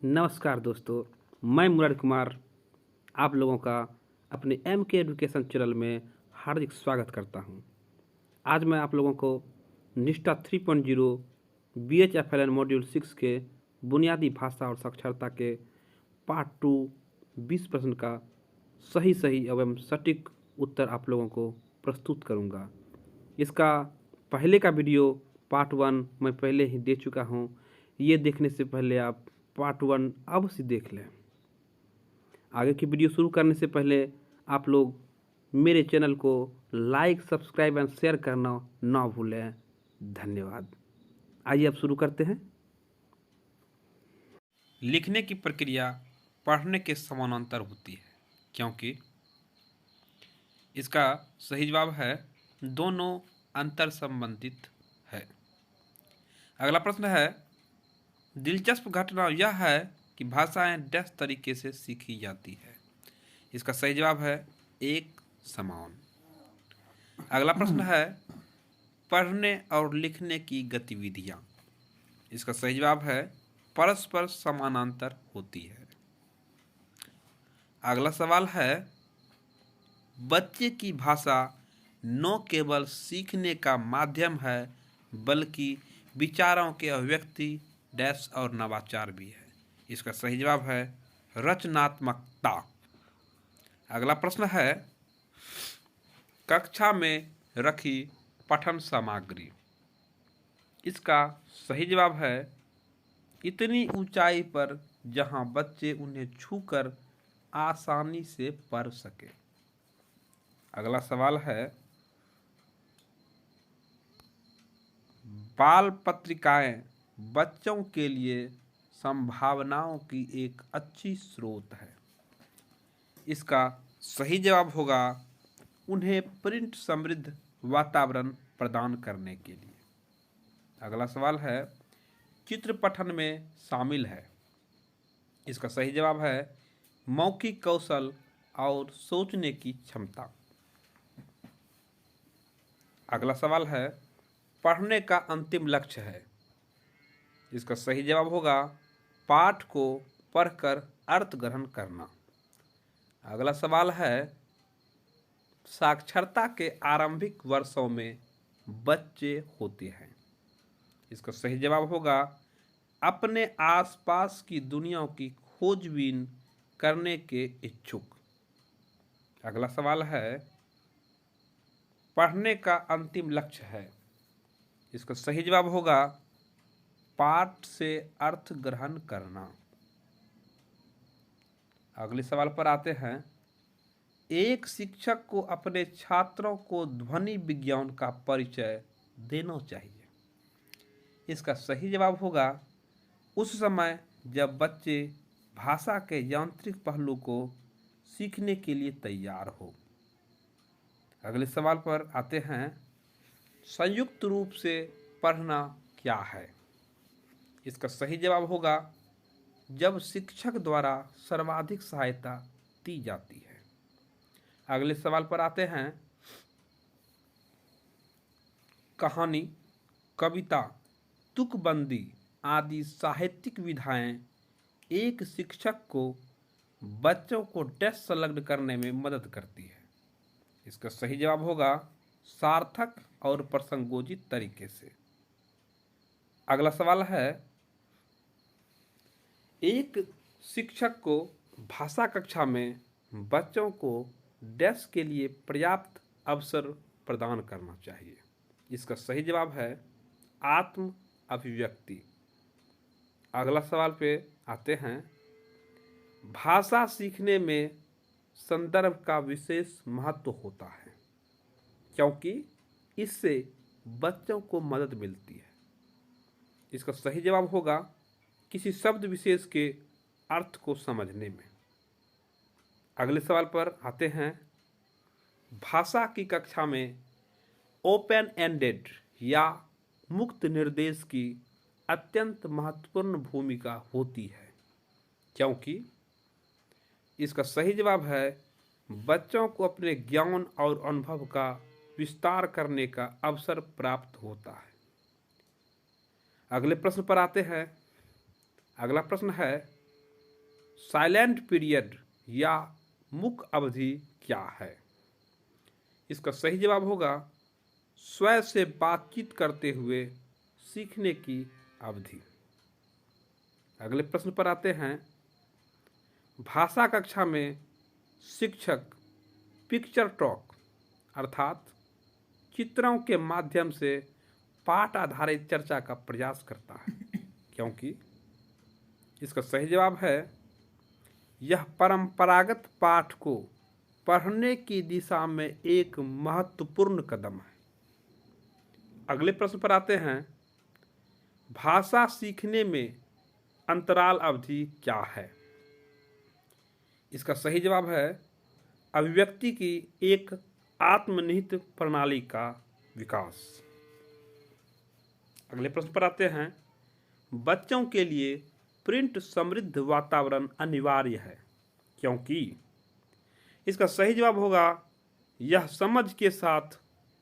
नमस्कार दोस्तों, मैं मुरारी कुमार आप लोगों का अपने एम के एजुकेशन चैनल में हार्दिक स्वागत करता हूं। आज मैं आप लोगों को निष्ठा 3.0 BHFLN मॉड्यूल 6 के बुनियादी भाषा और साक्षरता के पार्ट 2 20 प्रश्न का सही एवं सटीक उत्तर आप लोगों को प्रस्तुत करूंगा। इसका पहले का वीडियो पार्ट 1 मैं पहले ही दे चुका हूं। ये देखने से पहले आप पार्ट 1 अवश्य देख लें। आगे की वीडियो शुरू करने से पहले आप लोग मेरे चैनल को लाइक, सब्सक्राइब एंड शेयर करना ना भूलें। धन्यवाद। आइए अब शुरू करते हैं। लिखने की प्रक्रिया पढ़ने के समानांतर होती है, क्योंकि इसका सही जवाब है दोनों अंतर संबंधित है। अगला प्रश्न है, दिलचस्प घटना यह है कि भाषाएं डैश तरीके से सीखी जाती है। इसका सही जवाब है एक समान। अगला प्रश्न है, पढ़ने और लिखने की गतिविधियां। इसका सही जवाब है परस्पर समानांतर होती है। अगला सवाल है, बच्चे की भाषा न केवल सीखने का माध्यम है बल्कि विचारों के अभिव्यक्ति डैश और नवाचार भी है। इसका सही जवाब है रचनात्मकता। अगला प्रश्न है, कक्षा में रखी पठन सामग्री। इसका सही जवाब है इतनी ऊंचाई पर जहां बच्चे उन्हें छूकर आसानी से पढ़ सके। अगला सवाल है, बाल पत्रिकाएं बच्चों के लिए संभावनाओं की एक अच्छी स्रोत है। इसका सही जवाब होगा उन्हें प्रिंट समृद्ध वातावरण प्रदान करने के लिए। अगला सवाल है, चित्र पठन में शामिल है। इसका सही जवाब है मौखिक कौशल और सोचने की क्षमता। अगला सवाल है, पढ़ने का अंतिम लक्ष्य है। इसका सही जवाब होगा पाठ को पढ़कर अर्थ ग्रहण करना। अगला सवाल है, साक्षरता के आरंभिक वर्षों में बच्चे होते हैं। इसका सही जवाब होगा अपने आसपास की दुनिया की खोजबीन करने के इच्छुक। अगला सवाल है, पढ़ने का अंतिम लक्ष्य है। इसका सही जवाब होगा पाठ से अर्थ ग्रहण करना। अगले सवाल पर आते हैं, एक शिक्षक को अपने छात्रों को ध्वनि विज्ञान का परिचय देना चाहिए। इसका सही जवाब होगा उस समय जब बच्चे भाषा के यांत्रिक पहलू को सीखने के लिए तैयार हो। अगले सवाल पर आते हैं, संयुक्त रूप से पढ़ना क्या है। इसका सही जवाब होगा जब शिक्षक द्वारा सर्वाधिक सहायता दी जाती है। अगले सवाल पर आते हैं, कहानी, कविता, तुकबंदी आदि साहित्यिक विधाएं एक शिक्षक को बच्चों को डैश संलग्न करने में मदद करती है। इसका सही जवाब होगा सार्थक और प्रसंगोचित तरीके से। अगला सवाल है, एक शिक्षक को भाषा कक्षा में बच्चों को डैश के लिए पर्याप्त अवसर प्रदान करना चाहिए। इसका सही जवाब है आत्म अभिव्यक्ति। अगला सवाल पे आते हैं, भाषा सीखने में संदर्भ का विशेष महत्व होता है क्योंकि इससे बच्चों को मदद मिलती है। इसका सही जवाब होगा किसी शब्द विशेष के अर्थ को समझने में। अगले सवाल पर आते हैं, भाषा की कक्षा में ओपन एंडेड या मुक्त निर्देश की अत्यंत महत्वपूर्ण भूमिका होती है क्योंकि इसका सही जवाब है बच्चों को अपने ज्ञान और अनुभव का विस्तार करने का अवसर प्राप्त होता है। अगले प्रश्न पर आते हैं। अगला प्रश्न है, साइलेंट पीरियड या मुक्त अवधि क्या है? इसका सही जवाब होगा स्वयं से बातचीत करते हुए सीखने की अवधि। अगले प्रश्न पर आते हैं। भाषा कक्षा में शिक्षक पिक्चर टॉक अर्थात चित्रों के माध्यम से पाठ आधारित चर्चा का प्रयास करता है, क्योंकि इसका सही जवाब है यह परंपरागत पाठ को पढ़ने की दिशा में एक महत्वपूर्ण कदम है। अगले प्रश्न पर आते हैं। भाषा सीखने में अंतराल अवधि क्या है? इसका सही जवाब है अभिव्यक्ति की एक आत्मनिहित प्रणाली का विकास। अगले प्रश्न पर आते हैं। बच्चों के लिए प्रिंट समृद्ध वातावरण अनिवार्य है, क्योंकि इसका सही जवाब होगा यह समझ के साथ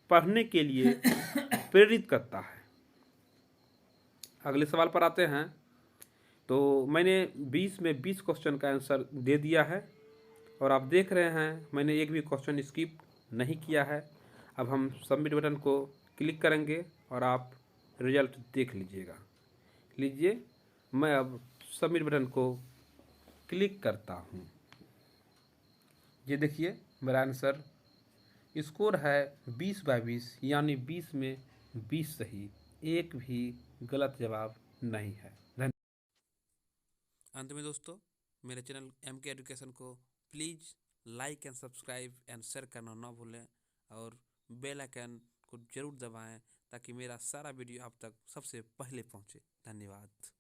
पढ़ने के लिए प्रेरित करता है। अगले सवाल पर आते हैं। तो मैंने 20 में 20 क्वेश्चन का आंसर दे दिया है और आप देख रहे हैं मैंने एक भी क्वेश्चन स्किप नहीं किया है। अब हम सबमिट बटन को क्लिक करेंगे और आप रिजल्ट देख लीजिएगा। लीजिए, मैं अब सबमिट बटन को क्लिक करता हूँ। ये देखिए मेरा आंसर स्कोर है 20/20, यानी 20 में 20 सही, एक भी गलत जवाब नहीं है। अंत में दोस्तों, मेरे चैनल MK एजुकेशन को please like and subscribe and share करना ना भूलें और बेल आइकन को जरूर दबाएं ताकि मेरा सारा वीडियो आप तक सबसे पहले पहुंचे। धन्यवाद।